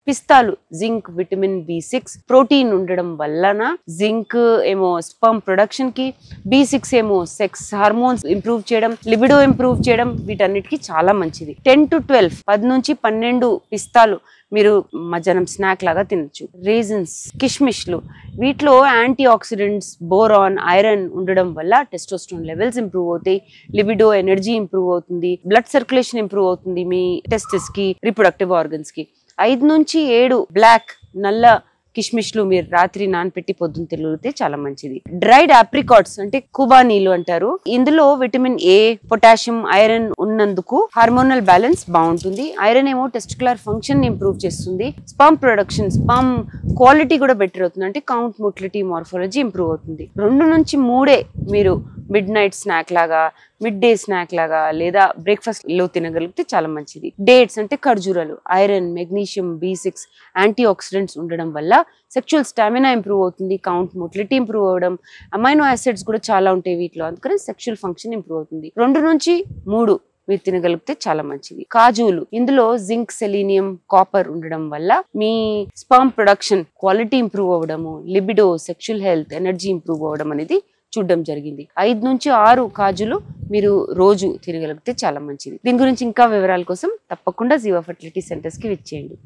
పిస్తాలు zinc, vitamin B6, protein ఉండడం వలన zinc ఏమో స్పర్మ్ ప్రొడక్షన్ కి, B6 ఏమో సెక్స్ హార్మోన్స్ ఇంప్రూవ్ చేయడం, లిబిడో ఇంప్రూవ్ చేయడం, వీటన్నిటికీ చాలా మంచిది. 10 to 12 10 నుంచి 12 పిస్తాలు మీరు మధ్యాహ్నం స్నాక్ లాగా తినచ్చు. రేజన్స్, కిష్మిష్లు, వీటిలో యాంటీ ఆక్సిడెంట్స్, బోరాన్, ఐరన్ ఉండడం వల్ల టెస్టోస్టెరాన్ లెవెల్స్ ఇంప్రూవ్ అవుతాయి, లిబిడో ఎనర్జీ ఇంప్రూవ్ అవుతుంది, బ్లడ్ సర్క్యులేషన్ ఇంప్రూవ్ అవుతుంది మీ టెస్టిస్ కి, రీప్రొడక్టివ్ ఆర్గన్స్ కి. 5 నుంచి 7 బ్లాక్ నల్ల కిష్మిష్లు మీరు రాత్రి నానపెట్టి పొద్దున్న తిరిగితే చాలా మంచిది. డ్రైడ్ ఆప్రికాట్స్ అంటే కుబానీలు అంటారు. ఇందులో విటమిన్ A, పొటాషియం, ఐరన్ ఉన్నందుకు హార్మోనల్ బ్యాలెన్స్ బాగుంటుంది. ఐరన్ ఏమో టెస్టిక్యులర్ ఫంక్షన్ ఇంప్రూవ్ చేస్తుంది, స్పర్మ్ ప్రొడక్షన్, స్పర్మ్ క్వాలిటీ కూడా బెటర్ అవుతుంది, అంటే కౌంట్, మోటిలిటీ, మార్ఫాలజీ ఇంప్రూవ్ అవుతుంది. 2 నుంచి 3 మీరు మిడ్ నైట్ స్నాక్ లాగా, మిడ్ డే స్నాక్ లాగా లేదా బ్రేక్ఫాస్ట్ లో తినగలిగితే చాలా మంచిది. డేట్స్ అంటే ఖర్జూరాలు, iron, magnesium, B6, anti oxidants ఉండడం వల్ల సెక్షువల్ స్టామినా ఇంప్రూవ్ అవుతుంది, కౌంట్, మోటిలిటీ ఇంప్రూవ్ అవడం, అమైనో యాసిడ్స్ కూడా చాలా ఉంటాయి వీటిలో, అందుకని సెక్షువల్ ఫంక్షన్ ఇంప్రూవ్ అవుతుంది. 2 నుంచి 3 మీరు తినగలిగితే చాలా మంచిది. కాజువులు, ఇందులో జింక్, సెలీనియం, కాపర్ ఉండడం వల్ల మీ స్పర్మ్ ప్రొడక్షన్ క్వాలిటీ ఇంప్రూవ్ అవ్వడము, libido, sexual health, energy improve అవ్వడం అనేది చూడడం జరిగింది. 5 నుంచి 6 కాజులు మీరు రోజు తినగలిగితే చాలా మంచిది. దీని గురించి ఇంకా వివరాల కోసం తప్పకుండా జీవా ఫర్టిలిటీ సెంటర్స్ కి విచ్చేయండి.